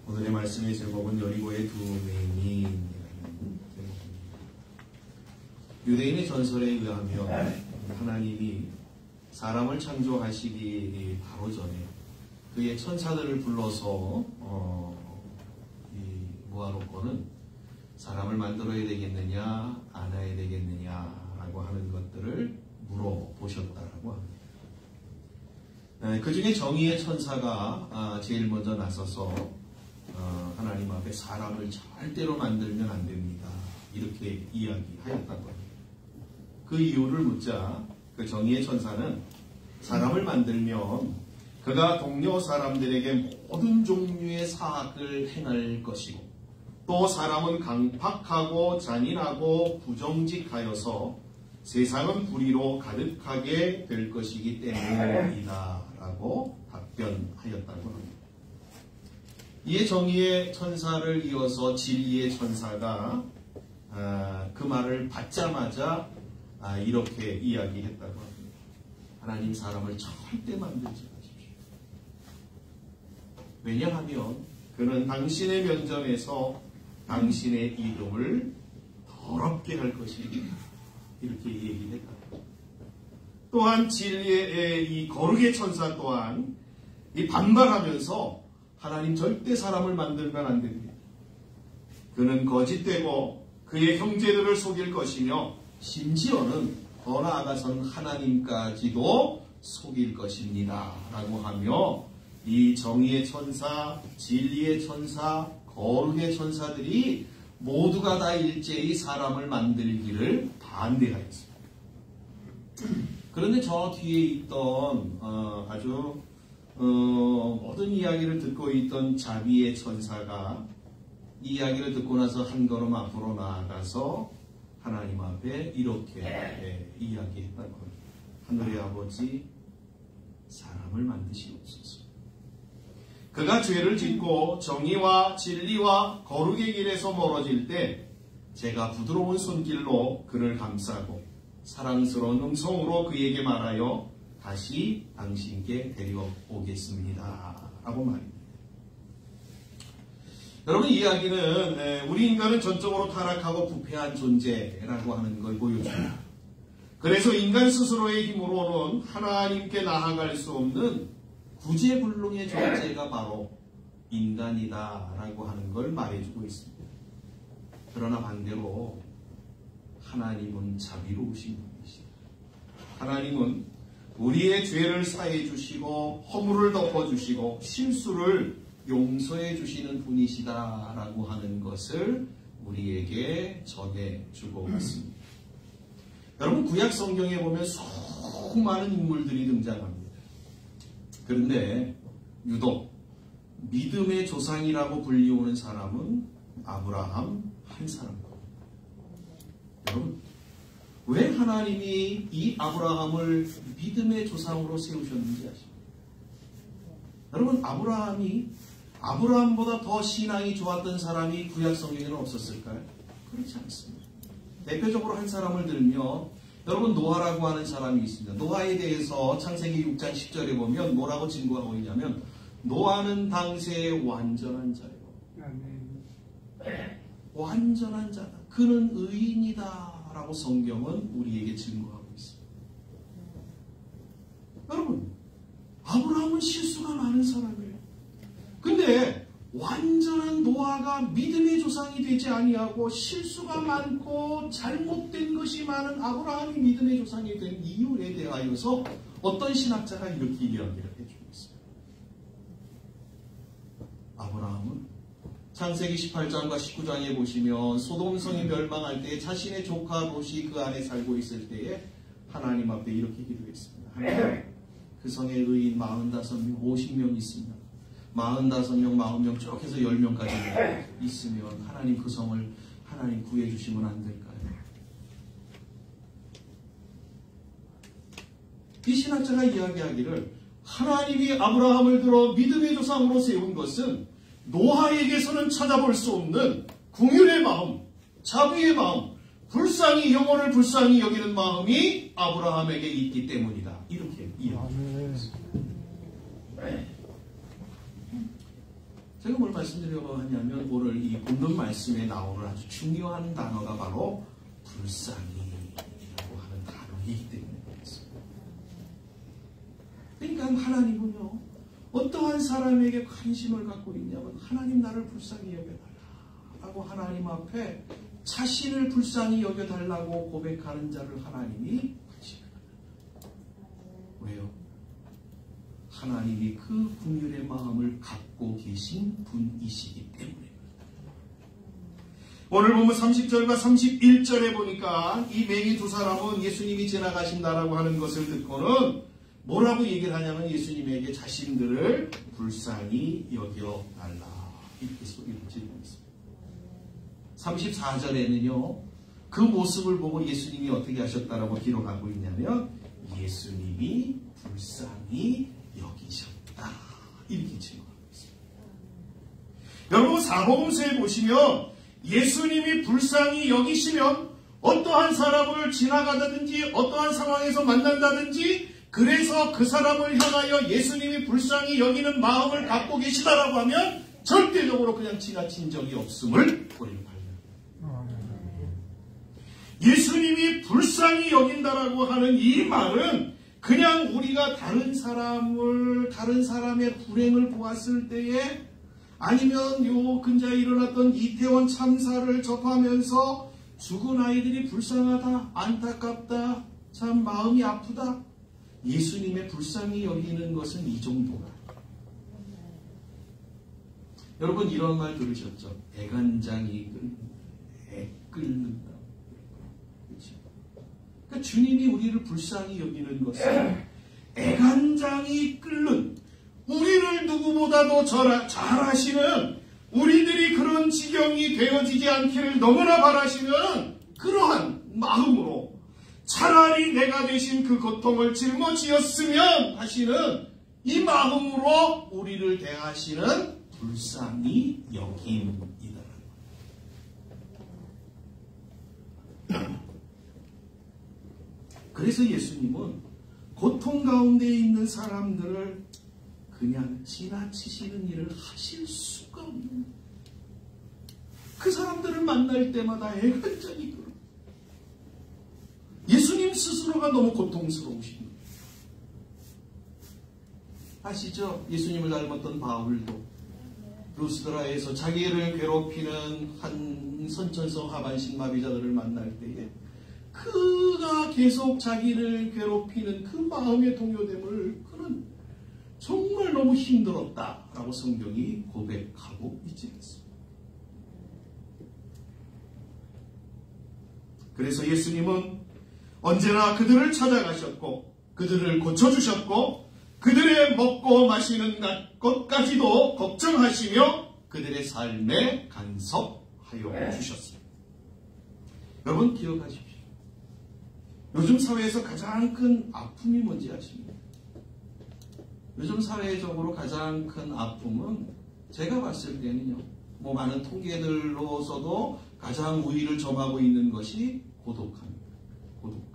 오늘의 말씀의 제목은 여리고의 두 맹인이라는 제목입니다. 유대인의 전설에 의하면 하나님이 사람을 창조하시기 바로 전에 그의 천사들을 불러서 모아놓고는 사람을 만들어야 되겠느냐 안 해야 되겠느냐라고 하는 것들을 물어보셨다라고 합니다. 그 중에 정의의 천사가 제일 먼저 나서서 하나님 앞에 사람을 절대로 만들면 안 됩니다. 이렇게 이야기하였다고 합니다. 그 이유를 묻자 그 정의의 천사는 사람을 만들면 그가 동료 사람들에게 모든 종류의 사악을 행할 것이고 또 사람은 강팍하고 잔인하고 부정직하여서 세상은 불의로 가득하게 될 것이기 때문이다 라고 답변하였다고 합니다. 이에 정의의 천사를 이어서 진리의 천사가 그 말을 받자마자 이렇게 이야기했다고 합니다. 하나님 사람을 절대 만들지 마십시오. 왜냐하면 그는 당신의 면전에서 당신의 이름을 더럽게 할 것입니다. 이렇게 얘기했다. 또한 진리의 이 거룩의 천사 또한 이 반발하면서 하나님 절대 사람을 만들면 안 됩니다. 그는 거짓되고 그의 형제들을 속일 것이며 심지어는 더 나아가서는 하나님까지도 속일 것입니다. 라고 하며 이 정의의 천사, 진리의 천사, 거룩의 천사들이 모두가 다 일제히 사람을 만들기를 반대하였습니다. 그런데 저 뒤에 있던 아주 모든 이야기를 듣고 있던 자비의 천사가 이 이야기를 듣고 나서 한 걸음 앞으로 나아가서 하나님 앞에 이렇게 이야기했다고 합니다. 하늘의 아버지, 사람을 만드시옵소서. 그가 죄를 짓고 정의와 진리와 거룩의 길에서 멀어질 때 제가 부드러운 손길로 그를 감싸고 사랑스러운 음성으로 그에게 말하여 다시 당신께 데려오겠습니다. 라고 말입니다. 여러분, 이 이야기는 우리 인간은 전적으로 타락하고 부패한 존재라고 하는 걸 보여줍니다. 그래서 인간 스스로의 힘으로는 하나님께 나아갈 수 없는 구제불능의 존재가 바로 인간이다라고 하는 걸 말해주고 있습니다. 그러나 반대로 하나님은 자비로우신 분이시다. 하나님은 우리의 죄를 사해 주시고 허물을 덮어 주시고 실수를 용서해 주시는 분이시다라고 하는 것을 우리에게 전해주고 있습니다. 여러분, 구약 성경에 보면 수많은 인물들이 등장합니다. 그런데 유독 믿음의 조상이라고 불리우는 사람은 아브라함 한 사람입니다. 여러분, 왜 하나님이 이 아브라함을 믿음의 조상으로 세우셨는지 아십니까? 여러분, 아브라함보다 더 신앙이 좋았던 사람이 구약 성경에는 없었을까요? 그렇지 않습니다. 대표적으로 한 사람을 들면 여러분, 노아라고 하는 사람이 있습니다. 노아에 대해서 창세기 6장 10절에 보면 뭐라고 증거하고 있냐면 노아는 당시에 완전한 자예요. 완전한 자다. 그는 의인이다 라고 성경은 우리에게 증거하고 있습니다. 여러분, 아브라함은 실수가 많은 사람이에요. 근데 완전한 노아가 믿음의 조상이 되지 아니하고 실수가 많고 잘못된 것이 많은 아브라함이 믿음의 조상이 된 이유에 대하여서 어떤 신학자가 이렇게 이야기를 해주고 있습니다. 아브라함은 창세기 18장과 19장에 보시면 소돔성이 멸망할 때 자신의 조카 롯이 그 안에 살고 있을 때에 하나님 앞에 이렇게 기도했습니다. 하나님, 그 성의 의인 45명, 50명 있습니다. 45명, 40명 쭉 해서 10명까지 있으면 하나님 그 성을 하나님 구해주시면 안 될까요? 이 신학자가 이야기하기를 하나님이 아브라함을 들어 믿음의 조상으로 세운 것은 노아에게서는 찾아볼 수 없는 긍휼의 마음, 자비의 마음, 불쌍히 영혼을 불쌍히 여기는 마음이 아브라함에게 있기 때문이다. 이렇게 이야기합니다. 제가 뭘 말씀드리려고 하냐면 오늘 이 본문 말씀에 나오는 아주 중요한 단어가 바로 불쌍히라고 하는 단어이기 때문에 그렇습니다. 그러니까 하나님은요, 어떠한 사람에게 관심을 갖고 있냐면 하나님 나를 불쌍히 여겨달라고 하나님 앞에 자신을 불쌍히 여겨달라고 고백하는 자를 하나님이 관심을 갖는다. 왜요? 하나님이 그 긍휼의 마음을 갖고 계신 분이시기 때문에. 오늘 보면 30절과 31절에 보니까 이 맹인 두 사람은 예수님이 지나가신다라고 하는 것을 듣고는 뭐라고 얘기를 하냐면 예수님에게 자신들을 불쌍히 여겨달라 이렇게 소리를 지르고 있습니다. 34절에는요 그 모습을 보고 예수님이 어떻게 하셨다라고 기록하고 있냐면 예수님이 불쌍히 여기셨다 이렇게 기록하고 있습니다. 여러분 사복음서에 보시면 예수님이 불쌍히 여기시면 어떠한 사람을 지나가다든지 어떠한 상황에서 만난다든지 그래서 그 사람을 향하여 예수님이 불쌍히 여기는 마음을 갖고 계시다라고 하면 절대적으로 그냥 지나친 적이 없음을 우리는 발견합니다. 예수님이 불쌍히 여긴다라고 하는 이 말은 그냥 우리가 다른 사람의 불행을 보았을 때에 아니면 요 근자에 일어났던 이태원 참사를 접하면서 죽은 아이들이 불쌍하다, 안타깝다, 참 마음이 아프다. 예수님의 불쌍히 여기는 것은 이 정도가. 여러분 이런 말 들으셨죠? 애간장이 끓는다. 그렇죠? 그러니까 주님이 우리를 불쌍히 여기는 것은 애간장이 끓는 우리를 누구보다도 잘 아시는 우리들이 그런 지경이 되어지지 않기를 너무나 바라시는 그러한 마음으로 차라리 내가 대신 그 고통을 짊어지었으면 하시는 이 마음으로 우리를 대하시는 불쌍히 여김이다. 그래서 예수님은 고통 가운데 있는 사람들을 그냥 지나치시는 일을 하실 수가 없는 그 사람들을 만날 때마다 애간장이 끓어. 예수님 스스로가 너무 고통스러우신 거예요. 아시죠? 예수님을 닮았던 바울도 루스드라에서 자기를 괴롭히는 한 선천성 하반신 마비자들을 만날 때에 그가 계속 자기를 괴롭히는 그 마음의 동요됨을 그는 정말 너무 힘들었다라고 성경이 고백하고 있지 않습니다. 그래서 예수님은 언제나 그들을 찾아가셨고 그들을 고쳐주셨고 그들의 먹고 마시는 것까지도 걱정하시며 그들의 삶에 간섭하여 주셨습니다. 여러분 기억하십시오. 요즘 사회에서 가장 큰 아픔이 뭔지 아십니까? 요즘 사회적으로 가장 큰 아픔은 제가 봤을 때는요. 뭐 많은 통계들로서도 가장 우위를 점하고 있는 것이 고독함입니다. 고독함.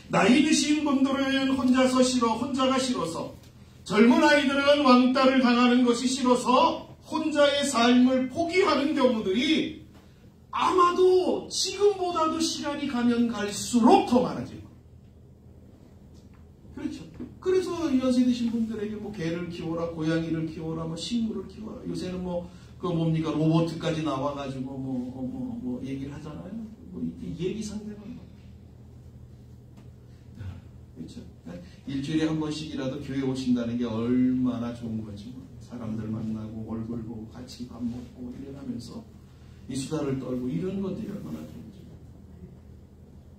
나이 드신 분들은 혼자가 싫어서 젊은 아이들은 왕따를 당하는 것이 싫어서 혼자의 삶을 포기하는 경우들이 아마도 지금보다도 시간이 가면 갈수록 더 많아질 거예요. 그렇죠. 그래서 연세 드신 분들에게 뭐 개를 키워라, 고양이를 키워라, 뭐 식물을 키워라. 요새는 뭐 그 뭡니까 로봇까지 나와가지고 뭐 얘기를 하잖아요. 뭐 이렇게 얘기 상대가 그렇죠. 일주일에 한 번씩이라도 교회 오신다는 게 얼마나 좋은 거지. 사람들 만나고 얼굴 보고 같이 밥 먹고 이러면서 이 수다를 떨고 이런 것들이 얼마나 좋은지.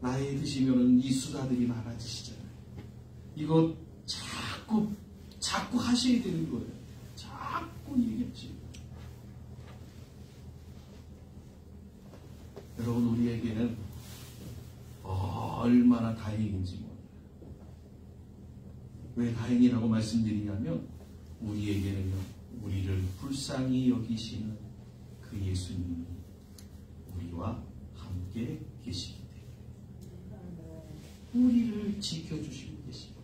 나이 드시면은 이 수다들이 많아지시잖아요. 이거 자꾸 하셔야 되는 거예요. 자꾸 얘기하지. 여러분 우리에게는 얼마나 다행인지 몰라요. 왜 다행이라고 말씀드리냐면 우리에게는요. 우리를 불쌍히 여기시는 그 예수님이 우리와 함께 계시기 때문에 우리를 지켜주시고 계시고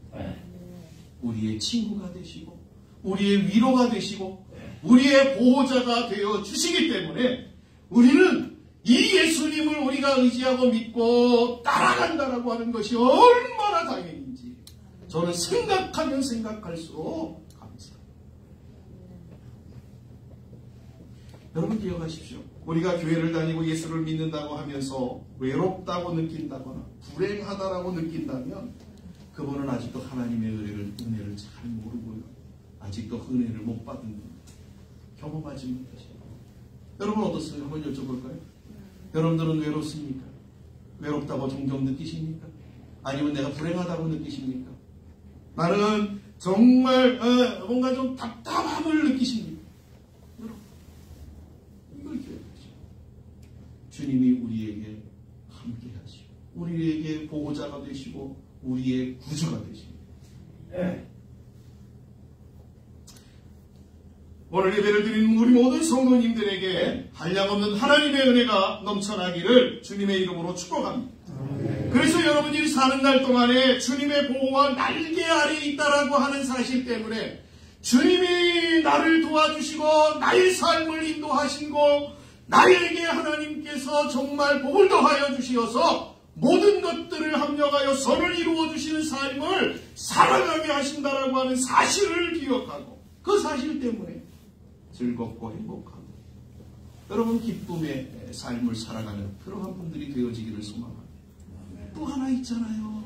우리의 친구가 되시고 우리의 위로가 되시고 우리의 보호자가 되어 주시기 때문에 우리는 이 예수님을 우리가 의지하고 믿고 따라간다라고 하는 것이 얼마나 다행인지 저는 생각하면 생각할수록 감사합니다. 여러분 기억하십시오. 우리가 교회를 다니고 예수를 믿는다고 하면서 외롭다고 느낀다거나 불행하다라고 느낀다면 그분은 아직도 하나님의 은혜를 잘 모르고요. 아직도 은혜를 못 받은 겁니다. 경험하지 못하시고. 여러분 어떻습니까? 한번 여쭤볼까요? 여러분들은 외롭습니까? 외롭다고 종종 느끼십니까? 아니면 내가 불행하다고 느끼십니까? 나는 정말 뭔가 좀 답답함을 느끼십니까? 여러분 이걸 기억하시오. 주님이 우리에게 함께 하시고 우리에게 보호자가 되시고 우리의 구주가 되십니다. 오늘 예배를 드리는 우리 모든 성도님들에게 한량없는 하나님의 은혜가 넘쳐나기를 주님의 이름으로 축복합니다. 그래서 여러분들이 사는 날 동안에 주님의 보호와 날개 아래 있다라고 하는 사실 때문에 주님이 나를 도와주시고 나의 삶을 인도하시고 나에게 하나님께서 정말 복을 더하여 주시어서 모든 것들을 합력하여 선을 이루어 주시는 삶을 살아가게 하신다라고 하는 사실을 기억하고 그 사실 때문에 즐겁고 행복하고 여러분 기쁨의 삶을 살아가는 그러한 분들이 되어지기를 소망합니다. 또 하나 있잖아요.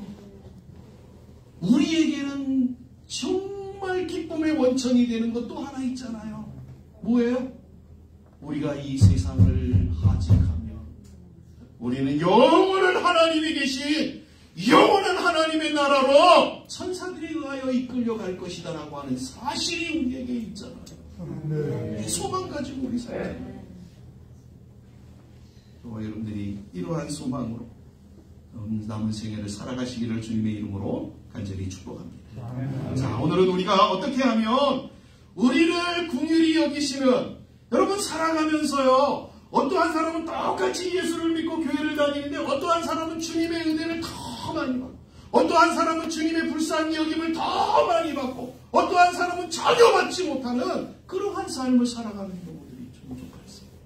우리에게는 정말 기쁨의 원천이 되는 것 또 하나 있잖아요. 뭐예요? 우리가 이 세상을 하직하면 우리는 영원한 하나님이 계신 영원한 하나님의 나라로 천사들에 의하여 이끌려갈 것이다 라고 하는 사실이 우리에게 있잖아요. 이 소망 가지고 우리 살잖아요. 저와 여러분들이 이러한 소망으로 남은 생애를 살아가시기를 주님의 이름으로 간절히 축복합니다. 자, 오늘은 우리가 어떻게 하면 우리를 긍휼히 여기시는 여러분 살아가면서요. 어떠한 사람은 똑같이 예수를 믿고 교회를 다니는데 어떠한 사람은 주님의 은혜를 더 많이 받고 어떠한 사람은 주님의 불쌍히 여김을 더 많이 받고 어떠한 사람은 전혀 받지 못하는 그러한 삶을 살아가는 경우들이 종종 있습니다.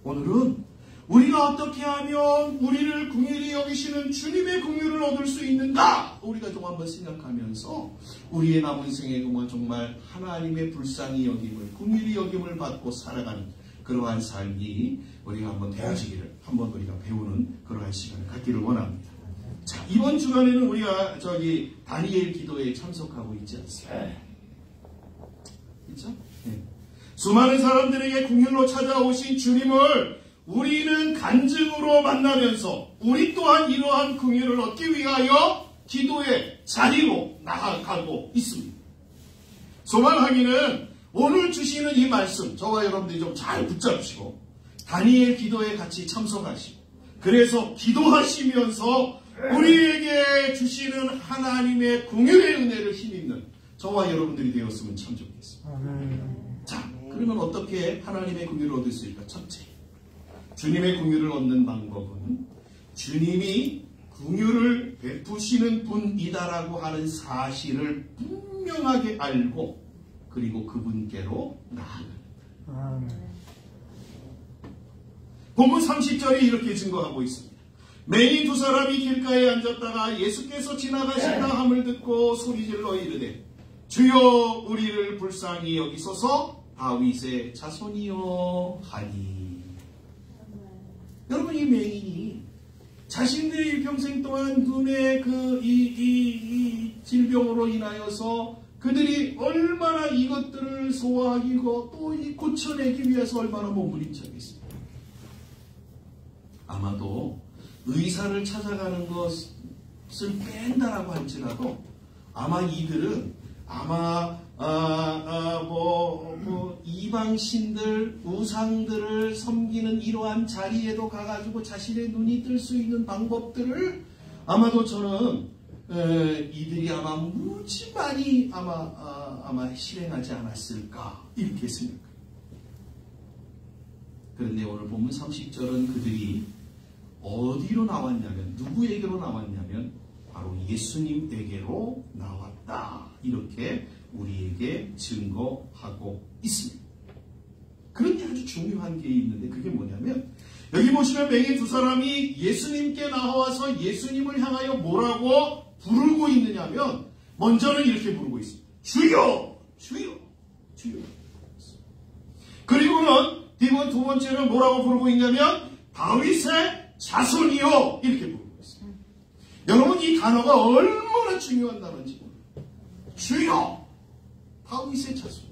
오늘은 우리가 어떻게 하면 우리를 긍휼히 여기시는 주님의 긍휼을 얻을 수 있는가 우리가 좀 한번 생각하면서 우리의 남은 생애 동안 정말 하나님의 불쌍히 여김을 긍휼히 여김을 받고 살아가는 그러한 삶이 우리가 한번 되어지기를 한번 우리가 배우는 그러한 시간을 갖기를 원합니다. 자, 이번 주간에는 우리가 다니엘 기도에 참석하고 있지 않습니까? 그렇죠? 네. 수많은 사람들에게 긍휼로 찾아오신 주님을 우리는 간증으로 만나면서 우리 또한 이러한 긍휼을 얻기 위하여 기도의 자리로 나아가고 있습니다. 소망하기는 오늘 주시는 이 말씀 저와 여러분들이 좀 잘 붙잡으시고 다니엘 기도에 같이 참석하시고 그래서 기도하시면서 우리에게 주시는 하나님의 긍휼의 은혜를 힘입는 저와 여러분들이 되었으면 참 좋겠습니다. 자, 그러면 어떻게 하나님의 긍휼을 얻을 수 있을까? 첫째, 주님의 긍휼을 얻는 방법은 주님이 긍휼을 베푸시는 분이다라고 하는 사실을 분명하게 알고 그리고 그분께로 나아갑니다. 본문 30절이 이렇게 증거하고 있습니다. 매인 두 사람이 길가에 앉았다가 예수께서 지나가신다 함을 듣고 소리질러 이르되 주여 우리를 불쌍히 여기소서 다윗의 자손이여 하니. 여러분 이 맹인이 자신들의 일평생 동안 눈의 이 질병으로 인하여서 그들이 얼마나 이것들을 소화하고 또 고쳐내기 위해서 얼마나 몸부림쳤겠습니까? 아마도 의사를 찾아가는 것을 뺀다라고 할지라도 아마 이들은 이방신들 우상들을 섬기는 이러한 자리에도 가가지고 자신의 눈이 뜰 수 있는 방법들을 아마도 저는 이들이 아마 무지 많이 아마 실행하지 않았을까 이렇게 생각합니다. 그런데 오늘 본문 30절은 그들이 어디로 나왔냐면 누구에게로 나왔냐면 바로 예수님에게로 나왔다. 이렇게 우리에게 증거하고 있습니다. 그런데 아주 중요한 게 있는데 그게 뭐냐면 여기 보시면 맹인 두 사람이 예수님께 나와서 예수님을 향하여 뭐라고 부르고 있느냐면 먼저는 이렇게 부르고 있습니다. 주여! 주여! 주여! 그리고는 두 번째는 뭐라고 부르고 있냐면 다윗의 자손이요! 이렇게 부르고 있습니다. 여러분 이 단어가 얼마나 중요한 단어인지 몰라요. 주여! 다윗의 자손.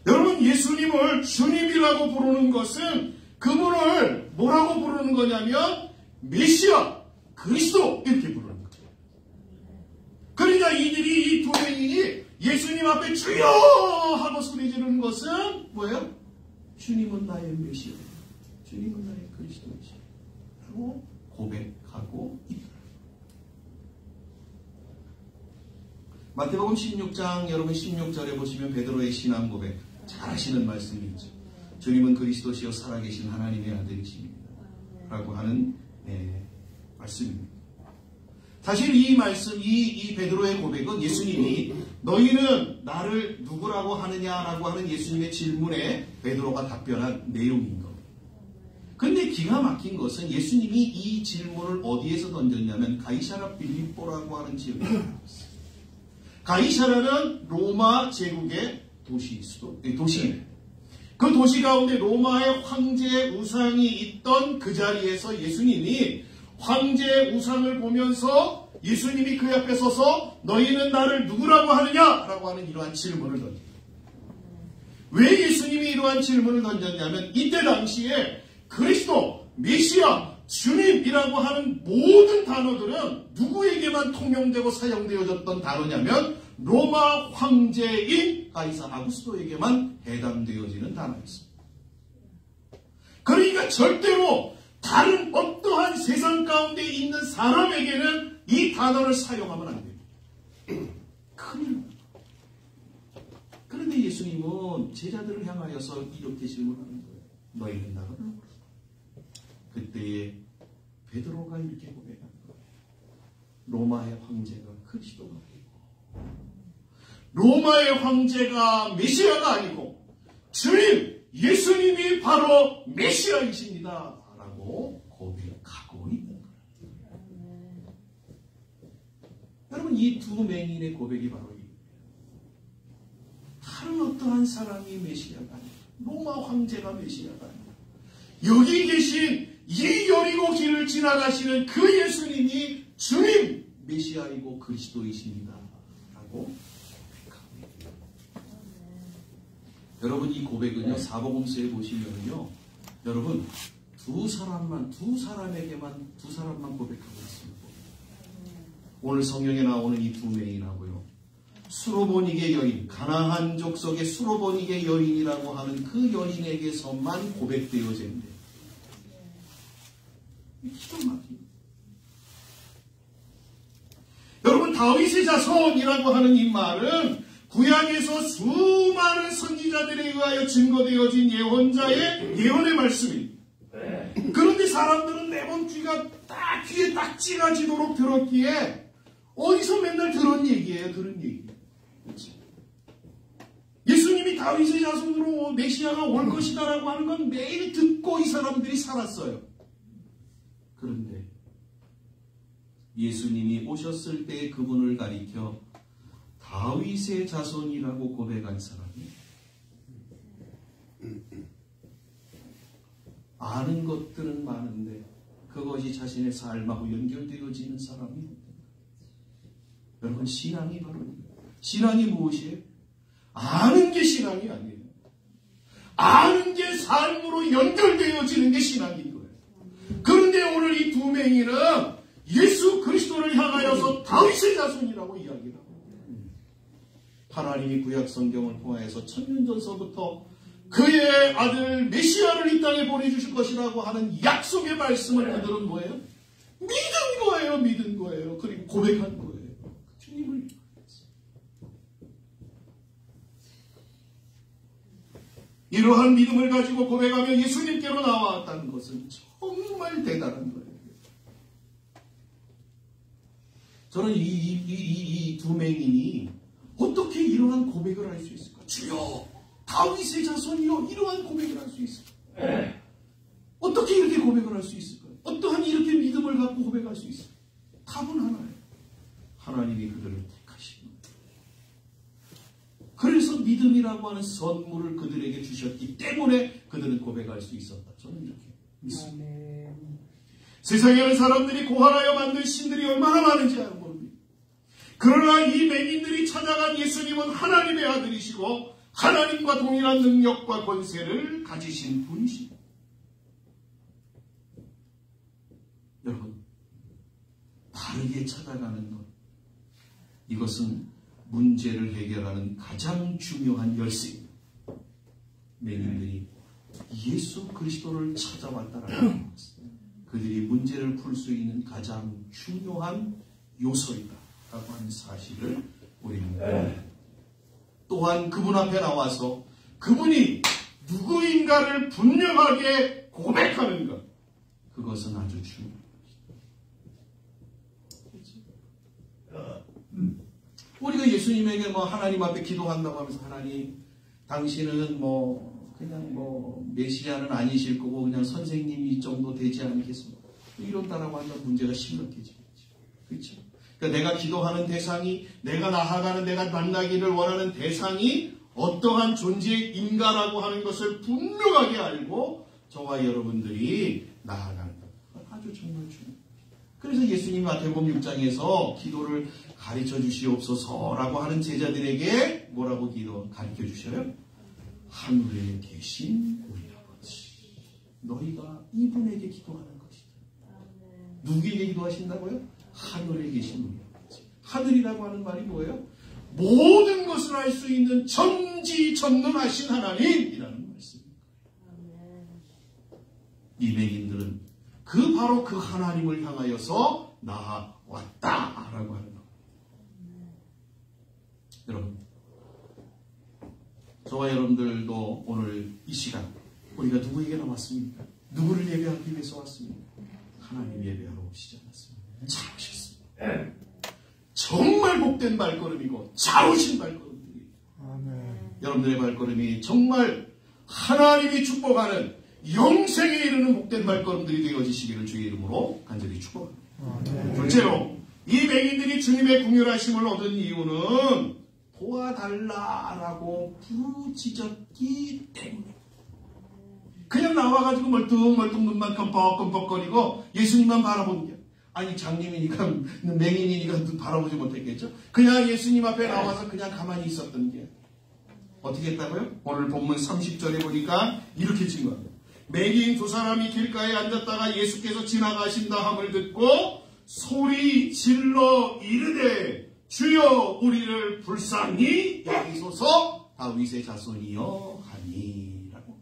여러분 예수님을 주님이라고 부르는 것은 그분을 뭐라고 부르는 거냐면 메시아, 그리스도 이렇게 부르는 거죠. 그러니까 이들이 이 두 맹인이 예수님 앞에 주여 하고 소리 지르는 것은 뭐예요? 주님은 나의 메시아, 주님은 나의 그리스도이시다 라고 고백하고 있다. 마태복음 16장 여러분 16절에 보시면 베드로의 신앙 고백 잘 아시는 말씀이 있죠. 주님은 그리스도시요 살아계신 하나님의 아들이십니다 라고 하는 말씀입니다. 사실 이 말씀, 이 베드로의 고백은 예수님이 너희는 나를 누구라고 하느냐라고 하는 예수님의 질문에 베드로가 답변한 내용인 겁니다. 그런데 기가 막힌 것은 예수님이 이 질문을 어디에서 던졌냐면 가이사랴 빌립보라고 하는 지역에 던졌어요. 가이사랴는 로마 제국의 도시입니다. 그 도시 가운데 로마의 황제의 우상이 있던 그 자리에서 예수님이 황제의 우상을 보면서 예수님이 그 옆에 서서 너희는 나를 누구라고 하느냐라고 하는 이러한 질문을 던집니다. 왜 예수님이 이러한 질문을 던졌냐면 이때 당시에 그리스도, 메시아, 주님이라고 하는 모든 단어들은 누구에게만 통용되고 사용되어졌던 단어냐면 로마 황제인 가이사 아구스토에게만 해당되어지는 단어였습니다. 그러니까 절대로 다른 어떠한 세상 가운데 있는 사람에게는 이 단어를 사용하면 안 됩니다. 큰일 납니다. 그런데 예수님은 제자들을 향하여서 이렇게 질문하는 거예요. 너희는 나를 누구라? 그때에 베드로가 이렇게 고백한 거예요. 로마의 황제가 그리스도가 아니고 로마의 황제가 메시아가 아니고 주님 예수님이 바로 메시아이십니다 라고 고백하고 있는 거예요. 여러분 이 두 맹인의 고백이 바로 이거예요. 다른 어떠한 사람이 메시아가 아니고 로마 황제가 메시아가 아니고 여기 계신 이 여리고 길을 지나가시는 그 예수님이 주님 메시아이고 그리스도이십니다 라고 여러분 이 고백은요 사복음서에 보시면요 여러분 두 사람만 고백하고 있습니다. 오늘 성경에 나오는 이 두 맹인하고요 수로보니게 여인 가나안 족속의 수로보니게 여인이라고 하는 그 여인에게서만 고백되어진대. 기가 막힙니다. 여러분 다윗의 자손이라고 하는 이 말은 구약에서 수많은 선지자들에 의하여 증거되어진 예언자의 예언의 말씀입니다. 그런데 사람들은 매번 귀에 딱 찌가지도록 들었기에 어디서 맨날 들은 얘기예요. 그렇지? 예수님이 다윗의 자손으로 메시아가 올 것이다라고 하는 건 매일 듣고 이 사람들이 살았어요. 그런데 예수님이 오셨을 때 그분을 가리켜 다윗의 자손이라고 고백한 사람이 아는 것들은 많은데 그것이 자신의 삶하고 연결되어지는 사람이 없다. 여러분 신앙이 바로 신앙이 무엇이에요? 아는 게 신앙이 아니에요. 아는 게 삶으로 연결되어지는 게 신앙인 거예요. 그런데 오늘 이 두 맹인은 예수 그리스도를 향하여서 다윗의 자손이라고 이야기를 합니다. 하나님이 구약 성경을 통하여서 천년전서부터 그의 아들 메시아를 이 땅에 보내주실 것이라고 하는 약속의 말씀을 그들은 뭐예요? 믿은 거예요. 그리고 고백한 거예요. 주님을 이러한 믿음을 가지고 고백하며 예수님께로 나왔다는 것은 정말 대단한 거예요. 저는 이 두 맹인이 어떻게 이러한 고백을 할 수 있을까? 주여, 다윗의 자손이여, 이러한 고백을 할 수 있을까? 어떻게 이렇게 고백을 할 수 있을까? 어떠한 이렇게 믿음을 갖고 고백할 수 있을까? 답은 하나예요. 하나님이 그들을 택하신 겁니다. 그래서 믿음이라고 하는 선물을 그들에게 주셨기 때문에 그들은 고백할 수 있었다. 저는 이렇게 믿습니다. 세상에는 사람들이 고발하여 만든 신들이 얼마나 많은지 모릅니다. 그러나 이 맹인들이 찾아간 예수님은 하나님의 아들이시고 하나님과 동일한 능력과 권세를 가지신 분이십니다. 여러분, 바르게 찾아가는 것, 이것은 문제를 해결하는 가장 중요한 열쇠입니다. 맹인들이 예수 그리스도를 찾아왔다라는 것은 그들이 문제를 풀 수 있는 가장 중요한 요소이다라고 하는 사실을 우리는 또한 그분 앞에 나와서 그분이 누구인가를 분명하게 고백하는 것, 그것은 아주 중요합니다. 우리가 예수님에게 하나님 앞에 기도한다고 하면서 하나님, 당신은 그냥 메시아는 아니실 거고 그냥 선생님이 정도 되지 않겠습니까? 이런다라고 하면 문제가 심각해지겠죠. 그렇죠? 그러니까 내가 기도하는 대상이, 내가 나아가는, 내가 만나기를 원하는 대상이 어떠한 존재인가라고 하는 것을 분명하게 알고 저와 여러분들이 나아가는 것, 아주 정말 중요합니다. 그래서 예수님이 마태복음 6장에서 기도를 가르쳐 주시옵소서라고 하는 제자들에게 뭐라고 가르쳐 주셔요? 하늘에 계신 우리 아버지, 너희가 이분에게 기도하는 것이다. 누구에게 기도하신다고요? 하늘에 계신 우리 아버지. 하늘이라고 하는 말이 뭐예요? 모든 것을 알 수 있는 전지전능하신 하나님이라는 말씀입니다. 이 맹인들은 바로 그 하나님을 향하여서 나아왔다라고 하는 겁니다. 여러분, 저와 여러분들도 오늘 이 시간 우리가 누구에게 나왔습니까? 누구를 예배하기 위해서 왔습니까? 하나님 예배하러 오시지 않았습니까? 잘 오셨습니다. 정말 복된 발걸음이고 잘 오신 발걸음이에요. 여러분들의 발걸음이 정말 하나님이 축복하는 영생에 이르는 복된 발걸음들이 되어지시기를 주의 이름으로 간절히 축복합니다. 둘째로, 이 맹인들이 주님의 긍휼하심을 얻은 이유는 도와달라라고 부르짖었기 때문에. 그냥 나와가지고 멀뚱멀뚱 눈만 껌뻑껌뻑거리고 예수님만 바라보는 게, 아니 장님이니까 맹인이니까 바라보지 못했겠죠. 그냥 예수님 앞에 나와서 그냥 가만히 있었던 게 어떻게 했다고요? 오늘 본문 30절에 보니까 이렇게 친 겁니다. 맹인 두 사람이 길가에 앉았다가 예수께서 지나가신다 함을 듣고 소리 질러 이르되 주여 우리를 불쌍히 여기소서 다윗의 자손이여 하니라고.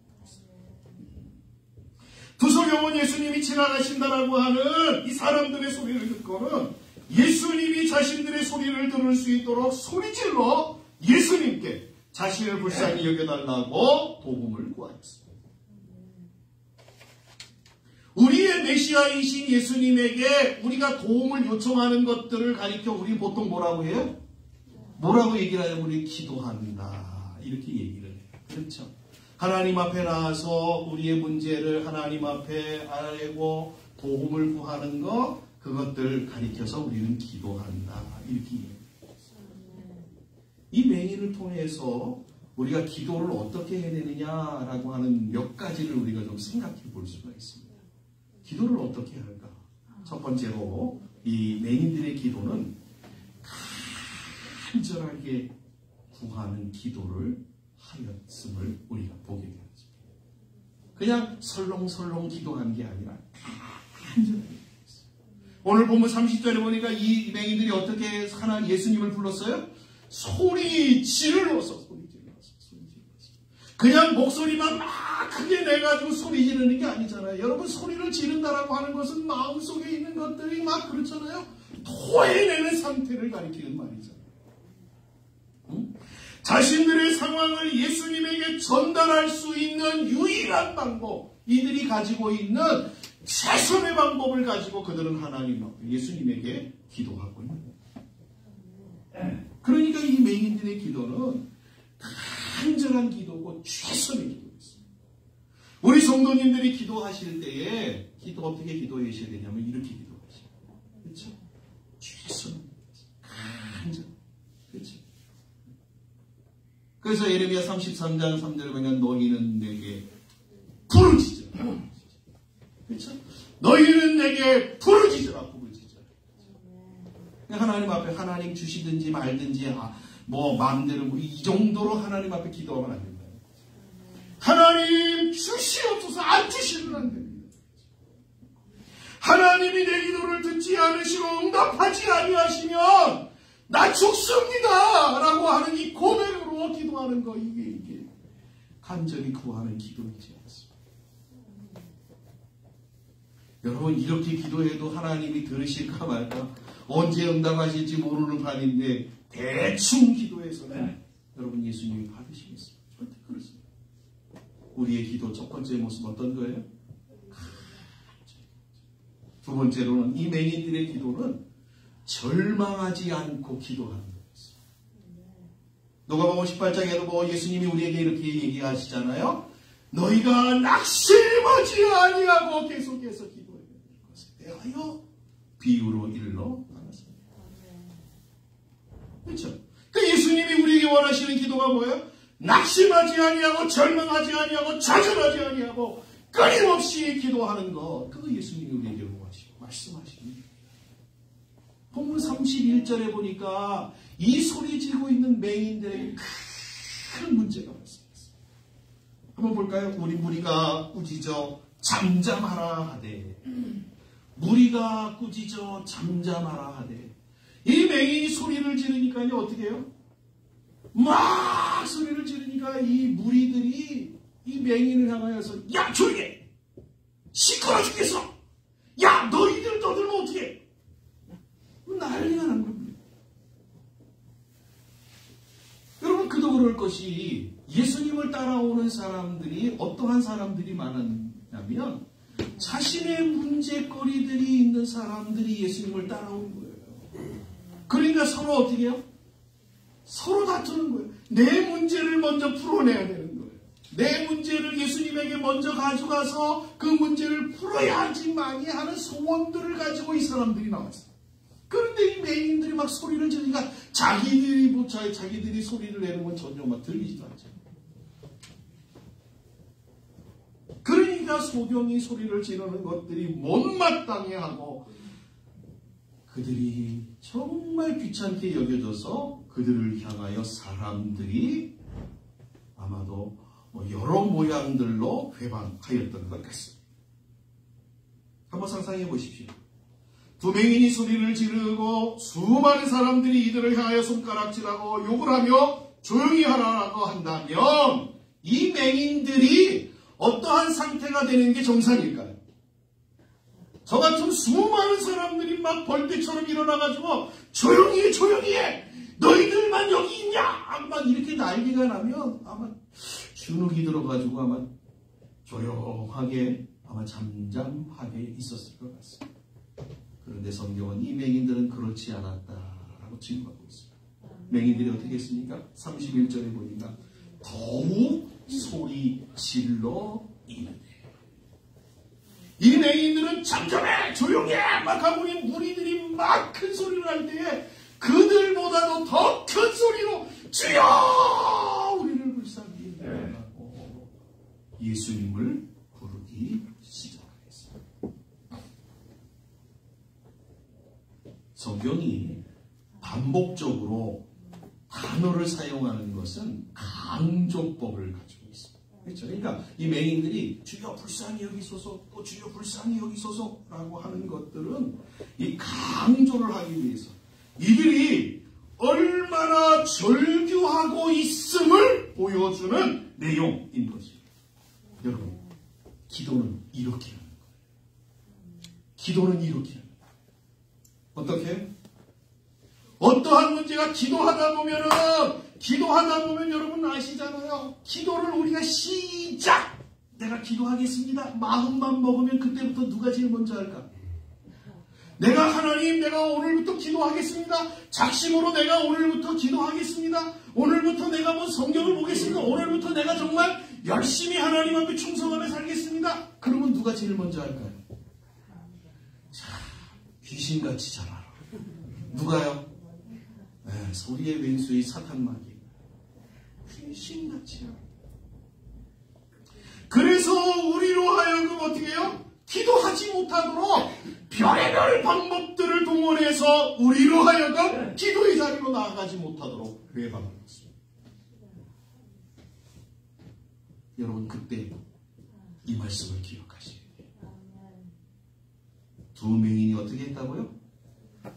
두소경은 예수님이 지나가신다라고 하는 이 사람들의 소리를 듣고는 예수님이 자신들의 소리를 들을 수 있도록 소리질러 예수님께 자신을 불쌍히 여겨달라고 도움을 구하였습니다. 우리의 메시아이신 예수님에게 우리가 도움을 요청하는 것들을 가리켜 우리 보통 뭐라고 해요? 뭐라고 얘기를 하냐면 우리 기도한다, 이렇게 얘기를 해요. 그렇죠? 하나님 앞에 나와서 우리의 문제를 하나님 앞에 알고 도움을 구하는 것, 그것들 가리켜서 우리는 기도한다, 이렇게 얘기해요. 이 맹인을 통해서 우리가 기도를 어떻게 해내느냐라고 하는 몇 가지를 우리가 좀 생각해 볼 수가 있습니다. 기도를 어떻게 할까? 첫 번째로 이 맹인들의 기도는 간절하게 구하는 기도를 하였음을 우리가 보게 되었습니다. 그냥 설렁설렁 기도한 게 아니라 간절하게 했어요. 오늘 본문 30절에 보니까 이 맹인들이 어떻게 예수님을 불렀어요? 소리 질러서. 그냥 목소리만 막 크게 내가지고 소리 지르는 게 아니잖아요. 여러분, 소리를 지른다라고 하는 것은 마음속에 있는 것들이 막 그렇잖아요. 토해내는 상태를 가리키는 말이잖아요. 응? 자신들의 상황을 예수님에게 전달할 수 있는 유일한 방법, 이들이 가지고 있는 최선의 방법을 가지고 그들은 하나님 앞에 예수님에게 기도하고 있는 거예요. 그러니까 이 맹인들의 기도는 간절한 기도고 최선의 기도였습니다. 우리 성도님들이 기도하실 때에 어떻게 기도하셔야 되냐면 이렇게 기도하셔야 돼요. 그렇죠? 최선의 간절. 그렇죠? 그래서 예레미야 33장 3절에 보면 너희는 내게 부르짖으라. 그렇죠? 너희는 내게 부르짖으라. 하나님 앞에 하나님 주시든지 말든지 뭐 마음대로 이 정도로 하나님 앞에 기도하면 안 된다. 하나님 주시옵소서. 안 주시면 안 됩니다. 하나님이 내 기도를 듣지 않으시고 응답하지 아니하시면 나 죽습니다 라고 하는 이 고백으로 기도하는 거, 이게 간절히 구하는 기도이지 않습니까? 여러분, 이렇게 기도해도 하나님이 들으실까 말까, 언제 응답하실지 모르는 판인데 대충 기도해서는 여러분 예수님이 받으시겠습니다. 절대 그렇습니다. 우리의 기도 첫 번째 모습 어떤 거예요? 두 번째로는 이 맹인들의 기도는 절망하지 않고 기도하는 거였어요. 누가복음 18장에도 뭐 예수님이 우리에게 이렇게 얘기하시잖아요. 너희가 낙심하지 아니하고 계속해서 기도해야 될 것에 대하여 비유로 일러 나눴습니다. 그렇죠? 그러니까 예수님이 우리에게 원하시는 기도가 뭐예요? 낙심하지 아니하고 절망하지 아니하고 좌절하지 아니하고 끊임없이 기도하는 것. 그거 예수님이 우리에게 원하시고 말씀하십니다. 본문 31절에 보니까 이 소리 지르고 있는 맹인들에게 큰 문제가 발생했어요. 한번 볼까요? 우리 무리가 꾸짖어 잠잠하라 하되, 무리가 꾸짖어 잠잠하라 하되, 이 맹인이 소리를 지르니까요 어떻게 해요? 막 소리를 지르니까 이 무리들이 이 맹인을 향하여서 야 조용히 해! 시끄러 죽겠어! 야 너희들 떠들면 어떻게 해? 난리가 난 겁니다. 여러분, 그도 그럴 것이 예수님을 따라오는 사람들이 어떠한 사람들이 많았냐면 자신의 문제거리들이 있는 사람들이 예수님을 따라오는 거예요. 그러니까 서로 어떻게 해요? 서로 다투는 거예요. 내 문제를 먼저 풀어내야 되는 거예요. 내 문제를 예수님에게 먼저 가져가서 그 문제를 풀어야지만이 하는 소원들을 가지고 이 사람들이 나왔어요. 그런데 이 맹인들이 막 소리를 지르니까 자기들이 소리를 내는 건 전혀 막 들리지도 않죠. 그러니까 소경이 소리를 지르는 것들이 못마땅해 하고 그들이 정말 귀찮게 여겨져서 그들을 향하여 사람들이 아마도 여러 모양들로 회방하였던 것 같습니다. 한번 상상해 보십시오. 두 맹인이 소리를 지르고 수많은 사람들이 이들을 향하여 손가락질하고 욕을 하며 조용히 하라고 한다면 이 맹인들이 어떠한 상태가 되는 게 정상일까요? 저 같은 수많은 사람들이 막 벌떼처럼 일어나가지고 조용히 해! 너희들만 여기 있냐! 막 이렇게 난리가 나면 아마 주눅이 들어가지고 아마 조용하게 아마 잠잠하게 있었을 것 같습니다. 그런데 성경은 이 맹인들은 그렇지 않았다라고 증거하고 있습니다. 맹인들이 어떻게 했습니까? 31절에 보니까 더욱 소리 질러 이르되, 이 맹인들은 잠잠해! 조용히 해! 막 하고 이 무리들이 막 큰 소리를 할 때에 그들보다도 더 큰 소리로 주여! 우리를 불쌍히 여기라고 예수님을 부르기 시작했습니다. 성경이 반복적으로 단어를 사용하는 것은 강조법을 가지고 있습니다. 그렇죠? 그러니까 이 맹인들이 주여 불쌍히 여기소서, 또 주여 불쌍히 여기소서라고 하는 것들은 이 강조를 하기 위해서 이들이 얼마나 절규하고 있음을 보여주는 내용인 것입니다. 여러분, 기도는 이렇게 하는 거예요. 기도는 이렇게 하는 거예요. 어떻게? 어떠한 문제가 기도하다 보면 여러분 아시잖아요. 기도를 우리가 시작! 내가 기도하겠습니다. 마음만 먹으면 그때부터 누가 제일 먼저 할까? 내가 하나님, 내가 오늘부터 기도하겠습니다. 작심으로 내가 오늘부터 기도하겠습니다. 오늘부터 내가 뭐 성경을 보겠습니다. 오늘부터 내가 정말 열심히 하나님 앞에 충성하며 살겠습니다. 그러면 누가 제일 먼저 할까요? 자, 귀신같이 잘 알아. 누가요? 네, 소리의 왼수의 사탄마귀. 귀신같이요. 그래서 우리로 하여금 어떻게 해요? 기도하지 못하도록 별의별 방법들을 동원해서 우리로 하여금 기도의 자리로 나아가지 못하도록 외방하고 있습니다. 여러분, 그때 이 말씀을 기억하셔야 돼요. 두 맹인이 어떻게 했다고요?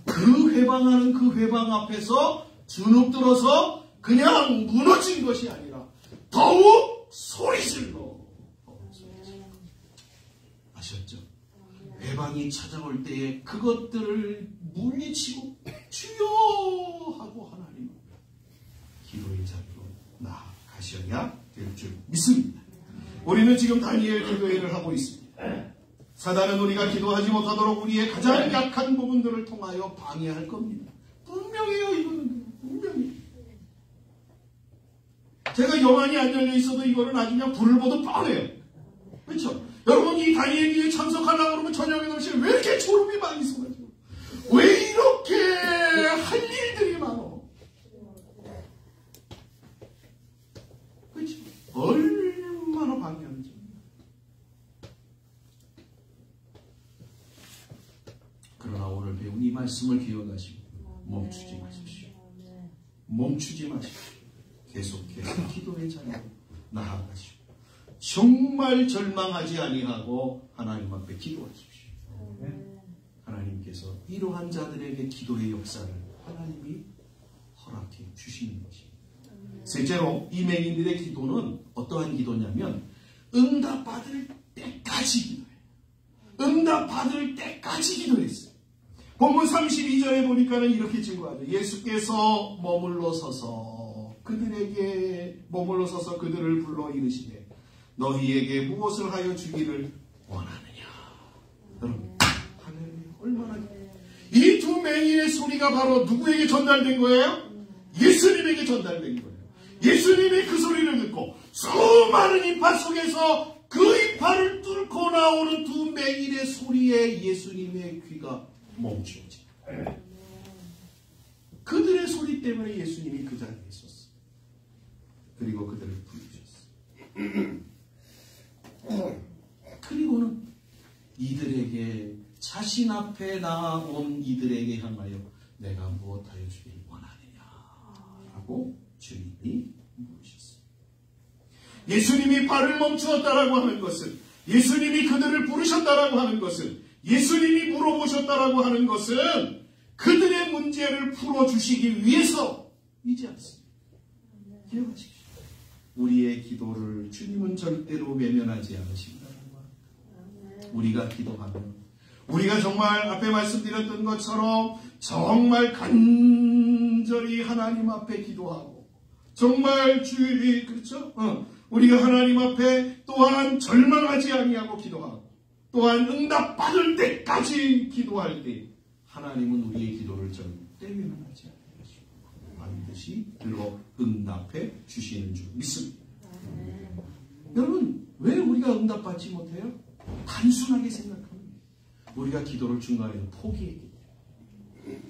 그 회방하는 그 회방 앞에서 주눅들어서 그냥 무너진 것이 아니라 더욱 소리질러. 아셨죠? 회방이 찾아올 때에 그것들을 물리치고 주여 하고 하나님 기도의 자리로 나아가셔야 될 줄 믿습니다. 우리는 지금 다니엘 기도회를 하고 있습니다. 사단은 우리가 기도하지 못하도록 우리의 가장 약한 부분들을 통하여 방해할 겁니다. 분명해요. 이거는 분명히. 제가 영안이 안 열려 있어도 이거는 아주 그냥 불을 보도 뻔해요. 그렇죠? 여러분, 이 다니엘 기도에 참석하려고 그러면 저녁에 넘치면 왜 이렇게 졸음이 많이 쏟아져? 왜 이렇게 할 일들이 많어? 그렇죠? 얼마나 방해하는지. 그러나 오늘 배운 이 말씀을 기억하시고 멈추지 마십시오. 멈추지 마십시오. 계속해서 기도의 자리로 나아가시오. 정말 절망하지 아니하고 하나님 앞에 기도하십시오. 하나님께서 이러한 자들에게 기도의 역사를 하나님이 허락해 주시는 것입니다. 셋째로 이 맹인들의 기도는 어떠한 기도냐면 응답받을 때까지 기도해요. 응답받을 때까지 기도했어요. 본문 32절에 보니까는 이렇게 증거하죠. 예수께서 머물러 서서 그들을 불러 이르시되 너희에게 무엇을 하여 주기를 원하느냐. 여러분, 할렐루야. 얼마나 이 두 맹인의 소리가 바로 누구에게 전달된 거예요? 예수님에게 전달된 거예요. 예수님이 그 소리를 듣고 수많은 인파 속에서 그 인파를 뚫고 나오는 두 맹인의 소리에 예수님의 귀가 멈추어집니다. 그들의 소리 때문에 예수님이 그 자리에 있었어요. 그리고 그들을 부르셨어요. 그리고는 이들에게 자신 앞에 나온 이들에게 향하여 내가 무엇하여 주길 원하느냐 라고 주님이 물으셨어요. 예수님이 발을 멈추었다라고 하는 것은, 예수님이 그들을 부르셨다라고 하는 것은, 예수님이 물어보셨다라고 하는 것은 그들의 문제를 풀어주시기 위해서이지 않습니다. 기억하십시오. 우리의 기도를 주님은 절대로 외면하지 않으신다는 것. 우리가 기도하면, 우리가 정말 앞에 말씀드렸던 것처럼 정말 간절히 하나님 앞에 기도하고, 정말 주의, 그렇죠? 우리가 하나님 앞에 또한 절망하지 아니하고 기도하고, 또한 응답받을 때까지 기도할 때 하나님은 우리의 기도를 절대 외면하지 않으시고 반드시 들어 응답해 주시는 줄 믿습니다. 여러분, 왜 우리가 응답받지 못해요? 단순하게 생각합니다. 우리가 기도를 중간에 포기했기 때문에.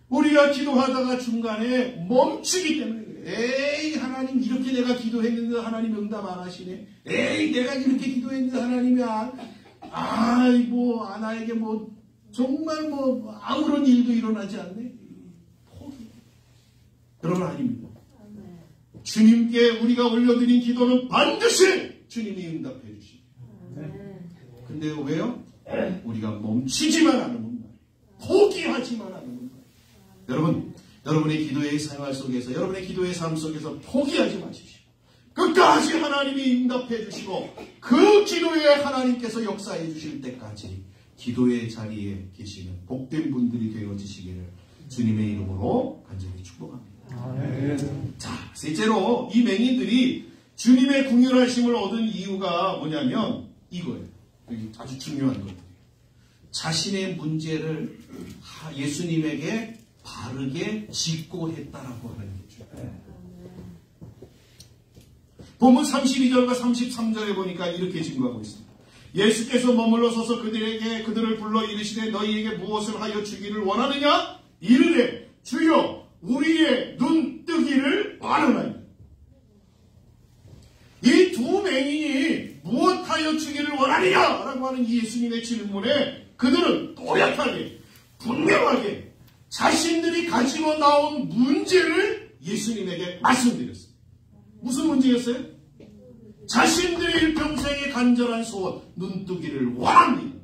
우리가 기도하다가 중간에 멈추기 때문에 그래요. 에이, 하나님, 이렇게 내가 기도했는데 하나님 응답 안 하시네. 에이, 내가 이렇게 기도했는데 하나님이 나에게 정말 아무런 일도 일어나지 않네. 포기. 여러분, 아닙니다. 주님께 우리가 올려드린 기도는 반드시 주님이 응답해 주십니다. 근데 왜요? 우리가 멈추지만 않으면 말이에요. 포기하지만 않으면 말이에요. 여러분, 여러분의 기도의 생활 속에서, 여러분의 기도의 삶 속에서 포기하지 마십시오. 끝까지 하나님이 응답해 주시고 그 기도에 하나님께서 역사해 주실 때까지 기도의 자리에 계시는 복된 분들이 되어지시기를 주님의 이름으로 간절히 축복합니다. 자, 셋째로 이 맹인들이 주님의 긍휼하심을 얻은 이유가 뭐냐면 이거예요. 아주 중요한 것들이에요. 자신의 문제를 예수님에게 바르게 짚고 했다라고 하는 거죠. 본문 32절과 33절에 보니까 이렇게 증거하고 있습니다. 예수께서 머물러 서서 그들을 불러 이르시되 너희에게 무엇을 하여 주기를 원하느냐? 이르되 주여 우리의 눈 뜨기를 원하나이다. 이 두 맹인이 무엇하여 주기를 원하느냐라고 하는 이 예수님의 질문에 그들은 또렷하게 분명하게 자신들이 가지고 나온 문제를 예수님에게 말씀드렸어요. 무슨 문제였어요? 자신들의 일평생의 간절한 소원, 눈뜨기를 원합니다.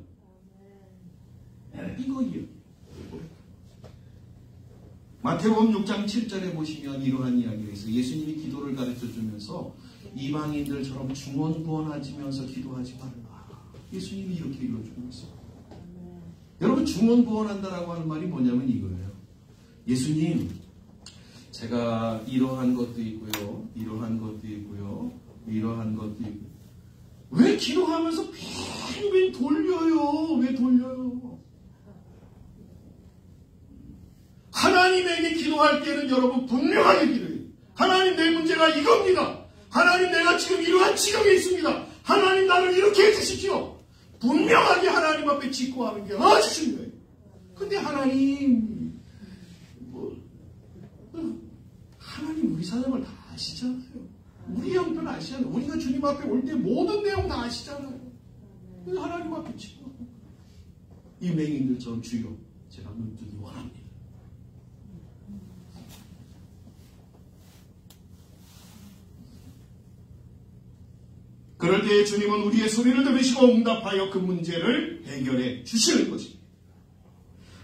이거예요. 마태복음 6장 7절에 보시면 이러한 이야기가 있어요. 예수님이 기도를 가르쳐주면서 이방인들처럼 중언부언하면서 기도하지 말라. 예수님이 이렇게 일러주고 있어요. 여러분, 중언부언한다라고 하는 말이 뭐냐면 이거예요. 예수님, 제가 이러한 것도 있고요, 이러한 것도 있고요, 이러한 것도 있고. 왜 기도하면서 빙빙 돌려요? 왜 돌려요? 하나님에게 기도할 때는 여러분 분명하게 기도해요. 하나님, 내 문제가 이겁니다. 하나님, 내가 지금 이러한 지경에 있습니다. 하나님, 나를 이렇게 해주십시오. 분명하게 하나님 앞에 짚고 하는 게 아주 중요해요. 근데 하나님, 하나님 우리 사정을 다 아시잖아요. 우리 형편 아시잖아요. 우리가 주님 앞에 올 때 모든 내용 다 아시잖아요. 그래서 하나님 앞에 짚고 이 맹인들처럼 주여, 제가 눈뜨기 원합니다. 그럴 때에 주님은 우리의 소리를 들으시고 응답하여 그 문제를 해결해 주시는 것입니다.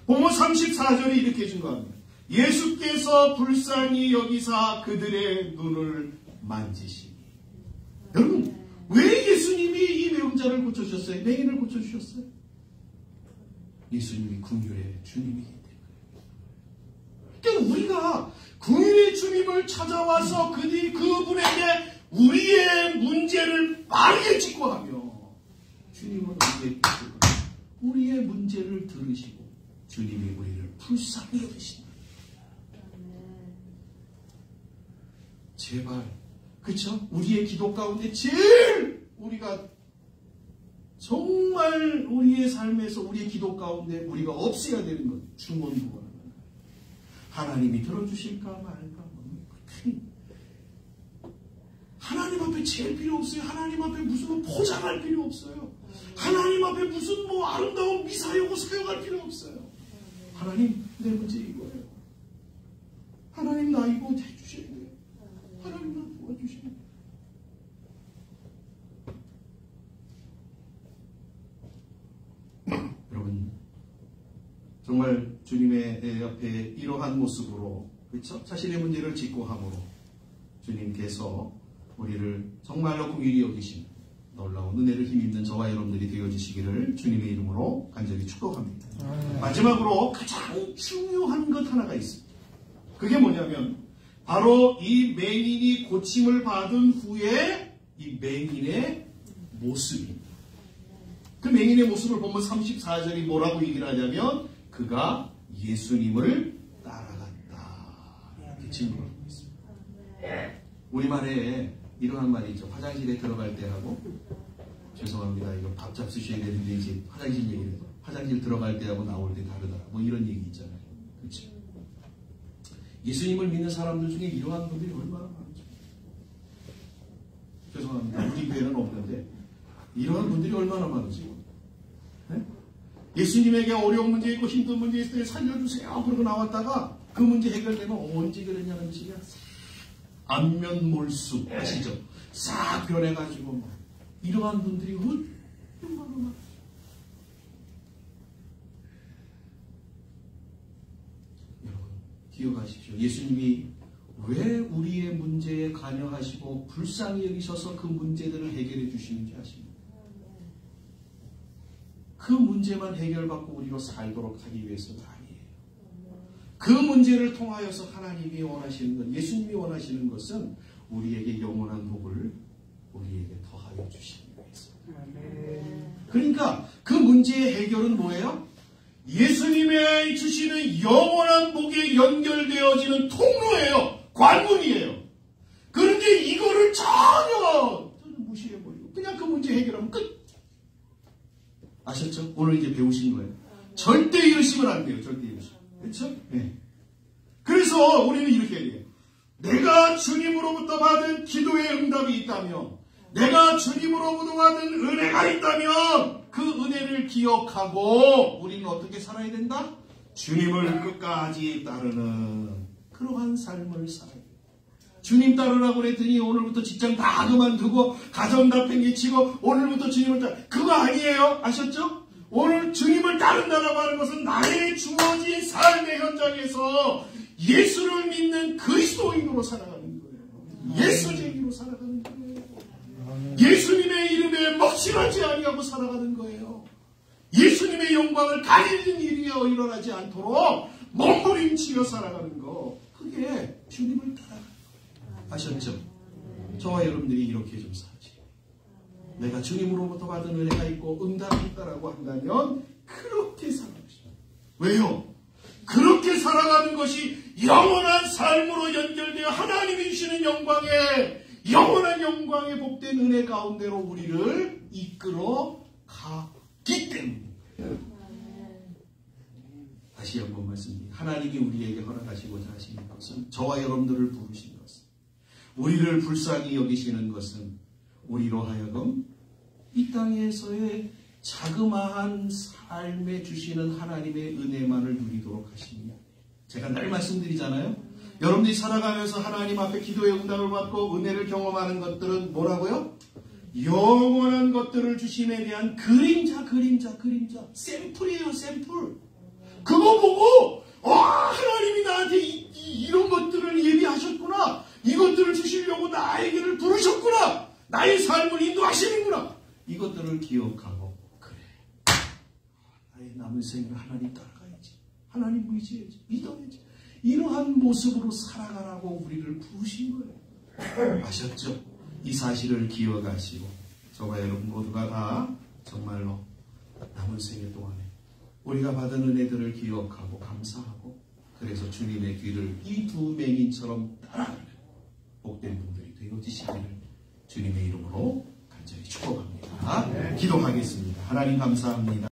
본문 34절이 이렇게 증거합니다. 예수께서 불쌍히 여기사 그들의 눈을 만지시니. 여러분, 왜 예수님이 이 매운자를 고쳐주셨어요? 맹인을 고쳐주셨어요? 예수님이 긍휼의 주님이기 때문에. 그러니까 우리가 긍휼의 주님을 찾아와서 그분에게 우리의 문제를 빠르게 짚고 하며 주님은 우리의 문제를 들으시고 주님이 우리를 불쌍히 여기신다. 제발, 그렇죠? 우리의 기도 가운데 제일 우리가 정말 우리의 삶에서 우리의 기도 가운데 우리가 없애야 되는 것, 중언부언. 하나님이 들어주실까 말까. 하나님 앞에 제일 필요 없어요. 하나님 앞에 무슨 포장할 필요 없어요. 하나님 앞에 무슨 아름다운 미사여고 사용할 필요 없어요. 하나님, 내 문제 이거예요. 하나님, 나 이거 해주셔야 돼요. 하나님, 나 도와주셔야 돼요. 여러분, 정말 주님의 옆에 이러한 모습으로, 그렇죠? 자신의 문제를 짚고 함으로 주님께서 우리를 정말로 긍휼히 여기신 놀라운 은혜를 힘입는 저와 여러분들이 되어주시기를 주님의 이름으로 간절히 축복합니다. 마지막으로 가장 중요한 것 하나가 있습니다. 그게 뭐냐면 바로 이 맹인이 고침을 받은 후에 이 맹인의 모습입니다. 그 맹인의 모습을 보면 34절이 뭐라고 얘기를 하냐면 그가 예수님을 따라갔다. 이렇게 증거하고 있습니다. 우리말에 이러한 말이 있죠. 화장실에 들어갈 때 하고, 죄송합니다. 이거 밥 잡수셔야 되는데 이제 화장실 얘기를 해서 화장실 들어갈 때 하고 나올 때 다르다. 이런 얘기 있잖아요. 그렇죠? 예수님을 믿는 사람들 중에 이러한 분들이 얼마나 많죠. 죄송합니다. 우리 교회는 없는데 이러한 분들이 얼마나 많으시고, 네? 예수님에게 어려운 문제 있고 힘든 문제 있을 때 살려주세요. 그러고 나왔다가 그 문제 해결되면 언제 그랬냐는 식이야. 안면몰수 아시죠? 싹 변해가지고 이러한 분들이 얼마나 많아. 여러분, 기억하십시오. 예수님이 왜 우리의 문제에 관여하시고 불쌍히 여기셔서 그 문제들을 해결해 주시는지 아십니까? 그 문제만 해결받고 우리로 살도록 하기 위해서가 아니에요. 그 문제를 통하여서 하나님이 원하시는 것, 예수님이 원하시는 것은 우리에게 영원한 복을 우리에게 더하여 주시기 위해서. 그러니까 그 문제의 해결은 뭐예요? 예수님의 주시는 영원한 복에 연결되어지는 통로예요. 관문이에요. 그런데 이거를 전혀 무시해버리고 그냥 그 문제 해결하면 끝. 아셨죠? 오늘 이제 배우신 거예요. 절대 이러시면 안 돼요. 절대 이러시면. 그렇죠? 네. 그래서 우리는 이렇게 얘기해요. 내가 주님으로부터 받은 기도의 응답이 있다며, 내가 주님으로부터 받은 은혜가 있다면 그 은혜를 기억하고 우리는 어떻게 살아야 된다? 주님을 끝까지 따르는 그러한 삶을 살아야 돼요. 주님 따르라고 그랬더니 오늘부터 직장 다 그만두고 가정 다 팽개치고 오늘부터 주님을 따르, 그거 아니에요. 아셨죠? 오늘 주님을 따른다라고 하는 것은 나의 주어진 삶의 현장에서 예수를 믿는 그리스도인으로 살아가는 거예요. 예수쟁이로 살아가는 거예요. 예수님의 이름에 먹칠하지 아니하고 살아가는 거예요. 예수님의 영광을 가리는 일이 일어나지 않도록 몸부림치며 살아가는 거. 그게 주님을 따라가는 거예요. 아셨죠? 저와 여러분들이 이렇게 좀 살지. 내가 주님으로부터 받은 은혜가 있고 응답이 있다라고 한다면 그렇게 살아가십시오. 왜요? 그렇게 살아가는 것이 영원한 삶으로 연결되어 하나님이 주시는 영원한 영광의 복된 은혜 가운데로 우리를 이끌어 가기 때문에. 다시 한번 말씀드립니다. 하나님이 우리에게 허락하시고자 하시는 것은, 저와 여러분들을 부르신 것은, 우리를 불쌍히 여기시는 것은 우리로 하여금 이 땅에서의 자그마한 삶에 주시는 하나님의 은혜만을 누리도록 하십니다. 제가 늘 말씀드리잖아요. 여러분들이 살아가면서 하나님 앞에 기도의 응답을 받고 은혜를 경험하는 것들은 뭐라고요? 영원한 것들을 주심에 대한 그림자. 샘플이에요, 샘플. 그거 보고 하나님이 나한테 이런 것들을 예비하셨구나. 이것들을 주시려고 나에게를 부르셨구나. 나의 삶을 인도하시는구나. 이것들을 기억하고, 그래, 나의 남은 생을 하나님 따라가야지. 하나님 의지해야지. 믿어야지. 이러한 모습으로 살아가라고 우리를 부르신 거예요. 아셨죠? 이 사실을 기억하시고 저와 여러분 모두가 다 정말로 남은 생애 동안에 우리가 받은 은혜들을 기억하고 감사하고, 그래서 주님의 뒤를 이 두 맹인처럼 따라가는 복된 분들이 되어지시기를 주님의 이름으로 간절히 축복합니다. 기도하겠습니다. 하나님 감사합니다.